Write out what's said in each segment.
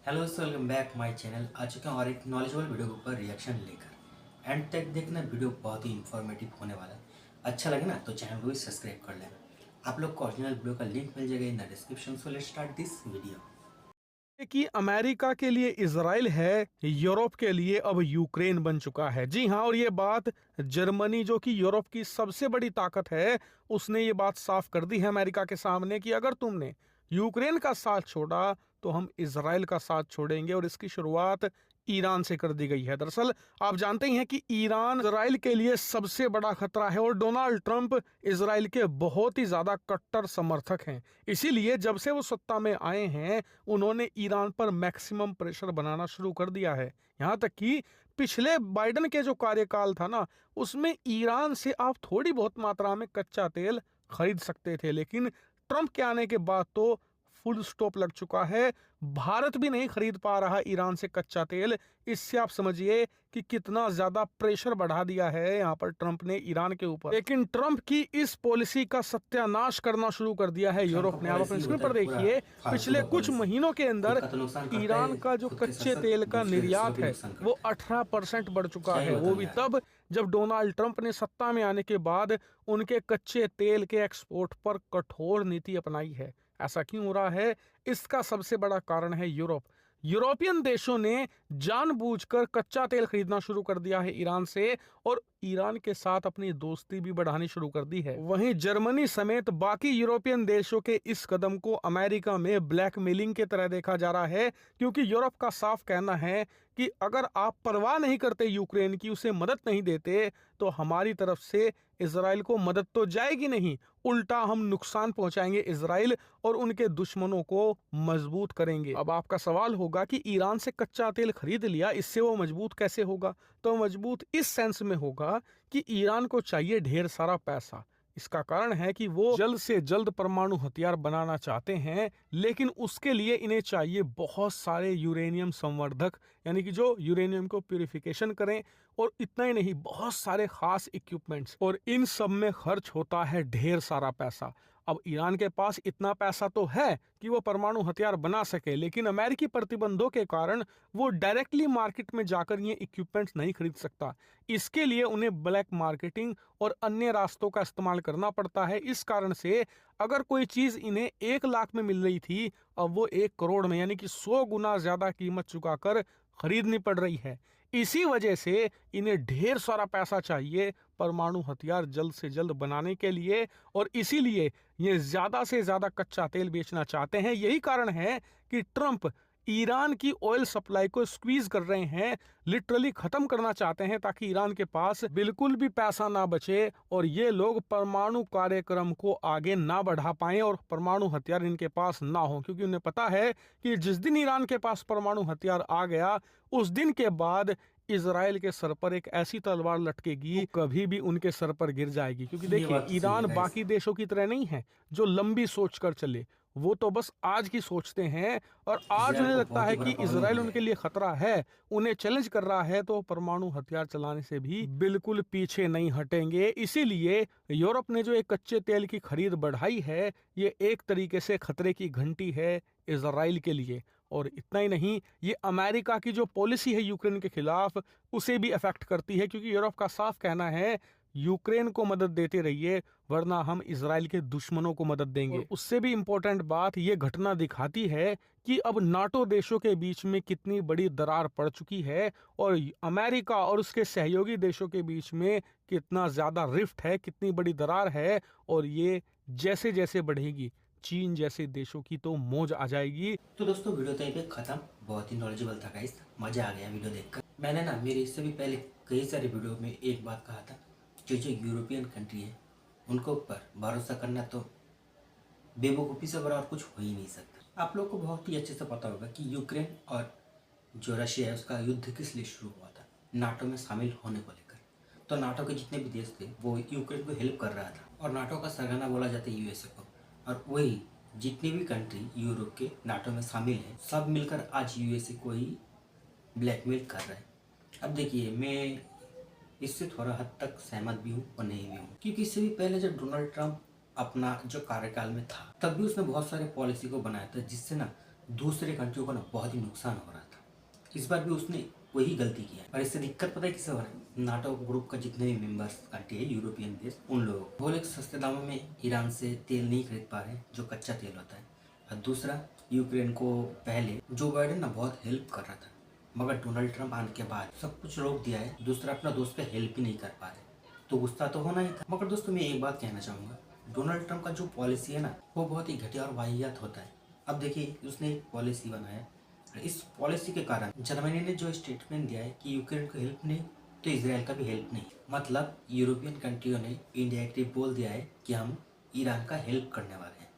Hello welcome back my channel. आ चुके हैं और एक नॉलेजेबल वीडियो के ऊपर रिएक्शन लेकर। एंड तक देखना, वीडियो बहुत ही इंफॉर्मेटिव होने वाला है। अच्छा लगे ना तो चैनल को भी सब्सक्राइब कर लेना। आप लोग को ओरिजिनल वीडियो का लिंक मिल जाएगा in the description. So let's start this video. कि अमेरिका के लिए इजराइल है, यूरोप के लिए अब यूक्रेन बन चुका है। जी हाँ, और ये बात जर्मनी जो कि यूरोप की सबसे बड़ी ताकत है, उसने ये बात साफ कर दी है अमेरिका के सामने कि अगर तुमने यूक्रेन का साथ छोड़ा तो हम इजराइल का साथ छोड़ेंगे। और इसकी शुरुआत ईरान से कर दी गई है। दरअसल आप जानते ही हैं कि ईरान इजराइल के लिए सबसे बड़ा खतरा है और डोनाल्ड ट्रंप इजराइल के बहुत ही ज्यादा कट्टर समर्थक हैं। इसीलिए जब से वो सत्ता में आए हैं, उन्होंने ईरान पर मैक्सिमम प्रेशर बनाना शुरू कर दिया है। यहां तक कि पिछले बाइडन के जो कार्यकाल था ना, उसमें ईरान से आप थोड़ी बहुत मात्रा में कच्चा तेल खरीद सकते थे, लेकिन ट्रंप के आने के बाद तो फुल स्टॉप लग चुका है। भारत भी नहीं खरीद पा रहा ईरान से कच्चा तेल। इससे आप समझिए कि कितना ज्यादा प्रेशर बढ़ा दिया है यहाँ पर ट्रंप ने ईरान के ऊपर। लेकिन ट्रंप की इस पॉलिसी का सत्यानाश करना शुरू कर दिया है ट्रम्प का यूरोप ने। आप अपने पॉलिसी स्क्रीन होता पर है पूरा देखिए, फालतू पिछले का कुछ पॉलिसी। महीनों के खुद अंदर का तो नुकसान करता ईरान है, का जो खुद के साथ कच्चे साथ तेल का दूसरे देशों का निर्यात भी है नुकसान वो करता है। 18% बढ़ चुका क्या ही है। वो बताऊं भी यार। तब जब डोनाल्ड ट्रंप ने सत्ता में आने के बाद उनके कच्चे तेल के एक्सपोर्ट पर कठोर नीति अपनाई है। ऐसा क्यों हो रहा है? इसका सबसे बड़ा कारण है यूरोप। यूरोपियन देशों ने जानबूझकर कच्चा तेल खरीदना शुरू कर दिया है ईरान से, और ईरान के साथ अपनी दोस्ती भी बढ़ानी शुरू कर दी है। वहीं जर्मनी समेत बाकी यूरोपियन देशों के इस कदम को अमेरिका में ब्लैकमेलिंग की तरह देखा जा रहा है, क्योंकि यूरोप का साफ कहना है कि अगर आप परवाह नहीं करते यूक्रेन की, उसे मदद नहीं देते, तो हमारी तरफ से इजराइल को मदद तो जाएगी नहीं, उल्टा हम नुकसान पहुंचाएंगे इजराइल और उनके दुश्मनों को मजबूत करेंगे। अब आपका सवाल होगा कि ईरान से कच्चा तेल खरीद लिया, इससे वो मजबूत कैसे होगा? तो मजबूत इस सेंस में होगा कि ईरान को चाहिए ढेर सारा पैसा। इसका कारण है कि वो जल्द से जल्द परमाणु हथियार बनाना चाहते हैं, लेकिन उसके लिए इन्हें चाहिए बहुत सारे यूरेनियम संवर्धक, यानी कि जो यूरेनियम को प्यूरिफिकेशन करें। और इतना ही नहीं, बहुत सारे खास इक्विपमेंट्स, और इन सब में खर्च होता है ढेर सारा पैसा। अब ईरान के पास इतना पैसा तो है कि वो परमाणु हथियार बना सके, लेकिन अमेरिकी प्रतिबंधों के कारण वो डायरेक्टली मार्केट में जाकर ये इक्विपमेंट्स नहीं खरीद सकता। इसके लिए उन्हें ब्लैक मार्केटिंग और अन्य रास्तों का इस्तेमाल करना पड़ता है। इस कारण से अगर कोई चीज इन्हें 1 लाख में मिल रही थी, अब वो 1 करोड़ में, यानी कि 100 गुना ज्यादा कीमत चुकाकर खरीदनी पड़ रही है। इसी वजह से इन्हें ढेर सारा पैसा चाहिए परमाणु हथियार जल्द से जल्द बनाने के लिए, और इसीलिए ये ज्यादा से ज्यादा कच्चा तेल बेचना चाहते हैं। यही कारण है कि ट्रंप ईरान की ऑयल सप्लाई को स्क्वीज कर रहे हैं, लिटरली खत्म करना चाहते हैं, ताकि ईरान के पास बिल्कुल भी पैसा ना बचे और ये लोग परमाणु कार्यक्रम को आगे ना बढ़ा पाएं और परमाणु हथियार इनके पास ना हो। क्योंकि उन्हें पता है कि जिस दिन ईरान के पास परमाणु हथियार आ गया, उस दिन के बाद इजराइल के सर पर एक ऐसी तलवार लटकेगी, कभी भी उनके सर पर गिर जाएगी। क्योंकि ये देखिए, बात तो सही है ईरान गाइस। बाकी देशों की तरह नहीं है जो लंबी सोच कर चले। वो तो बस आज की सोचते हैं, और आज इसराइल उन्हें को लगता बहुत ही है बड़ा कि प्रॉब्लम हो इजराइल गया उनके है। लिए खतरा है, उन्हें चैलेंज कर रहा है, तो परमाणु हथियार चलाने से भी बिल्कुल पीछे नहीं हटेंगे। इसीलिए यूरोप ने जो एक कच्चे तेल की खरीद बढ़ाई है, ये एक तरीके से खतरे की घंटी है इजराइल के लिए। और इतना ही नहीं, ये अमेरिका की जो पॉलिसी है यूक्रेन के खिलाफ, उसे भी अफेक्ट करती है। क्योंकि यूरोप का साफ कहना है, यूक्रेन को मदद देते रहिए, वरना हम इजराइल के दुश्मनों को मदद देंगे। और उससे भी इंपॉर्टेंट बात, ये घटना दिखाती है कि अब नाटो देशों के बीच में कितनी बड़ी दरार पड़ चुकी है, और अमेरिका और उसके सहयोगी देशों के बीच में कितना ज्यादा रिफ्ट है, कितनी बड़ी दरार है। और ये जैसे जैसे बढ़ेगी, चीन जैसे देशों की तो मौज आ जाएगी। तो दोस्तों, वीडियो तो यहीं पे खत्म। बहुत ही नॉलेजेबल था गाइस, मजा आ गया वीडियो देखकर। मैंने ना मेरे इससे भी पहले कई सारे वीडियो में एक बात कहा था, जो यूरोपियन कंट्री है उनको ऊपर भरोसा करना तो बेवकूफ़ी से बड़ा और कुछ हो ही नहीं सकता। आप लोग को बहुत ही अच्छे से पता होगा कि यूक्रेन और जो रशिया है उसका युद्ध किस लिए शुरू हुआ था, नाटो में शामिल होने को लेकर। तो नाटो के जितने भी देश थे वो यूक्रेन को हेल्प कर रहा था, और नाटो का सरगना बोला जाता है यूएसए को। और वही जितनी भी कंट्री यूरोप के नाटो में शामिल है, सब मिलकर आज यूएसए को ही ब्लैकमेल कर रहे हैं। अब देखिए, मैं इससे थोड़ा हद तक सहमत भी हूँ और नहीं भी हूँ, क्योंकि इससे भी पहले जब डोनाल्ड ट्रंप अपना जो कार्यकाल में था, तब भी उसने बहुत सारे पॉलिसी को बनाया था, जिससे ना दूसरे कंट्रियों को ना बहुत ही नुकसान हो रहा था। इस बार भी उसने वही गलती किया और इससे दिक्कत पता है किसे हो रहा है? नाटो ग्रुप का जितने भी मेंबर्स कंट्री है यूरोपियन देश, उन लोगों को। वो लोग सस्ते दामों में ईरान से तेल नहीं खरीद पा रहे जो कच्चा तेल होता है। और दूसरा, यूक्रेन को पहले जो बाइडेन ना बहुत हेल्प कर रहा था, मगर डोनाल्ड ट्रंप आने के बाद सब कुछ रोक दिया है। दूसरा, अपना दोस्त पे हेल्प ही नहीं कर पा रहे, तो गुस्सा तो होना ही था। मगर दोस्तों मैं एक बात कहना चाहूँगा, डोनाल्ड ट्रंप का जो पॉलिसी है ना वो बहुत ही घटिया और वाहियात होता है। अब देखिए उसने एक पॉलिसी बनाया, इस पॉलिसी के कारण जर्मनी ने जो स्टेटमेंट दिया है कि यूक्रेन को हेल्प नहीं तो इसराइल का भी हेल्प नहीं। मतलब यूरोपियन कंट्रियों ने इंडायरेक्टली बोल दिया है कि हम ईरान का हेल्प करने वाले हैं।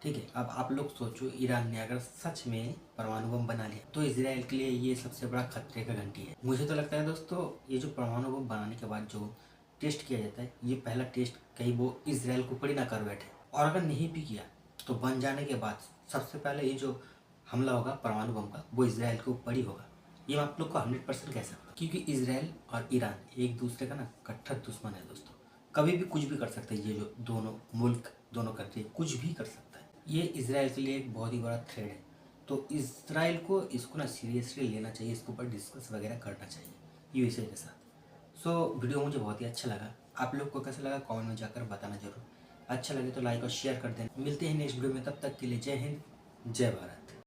ठीक है, अब आप लोग सोचो, ईरान ने अगर सच में परमाणु बम बना लिया तो इसराइल के लिए ये सबसे बड़ा खतरे का घंटी है। मुझे तो लगता है दोस्तों, ये जो परमाणु बम बनाने के बाद जो टेस्ट किया जाता है, ये पहला टेस्ट कहीं वो इसराइल को ऊपर ही ना कर बैठे। और अगर नहीं भी किया तो बन जाने के बाद सबसे पहले ये जो हमला होगा परमाणु बम का, वो इसराइल के ऊपर ही होगा। ये मैं आप लोग को 100% कह सकता हूँ, क्योंकि इसराइल और ईरान एक दूसरे का ना कट्टर दुश्मन है दोस्तों। कभी भी कुछ भी कर सकते हैं, ये जो दोनों मुल्क, दोनों कंट्री कुछ भी कर सकता है। ये इसराइल के लिए एक बहुत ही बड़ा थ्रेड है। तो इसराइल को इसको ना सीरियसली लेना चाहिए, इसके ऊपर डिस्कस वगैरह करना चाहिए यूएसए के साथ। सो वीडियो मुझे बहुत ही अच्छा लगा। आप लोग को कैसा लगा कमेंट में जाकर बताना जरूर। अच्छा लगे तो लाइक और शेयर कर देना। मिलते हैं नेक्स्ट वीडियो में, तब तक के लिए जय हिंद, जय भारत।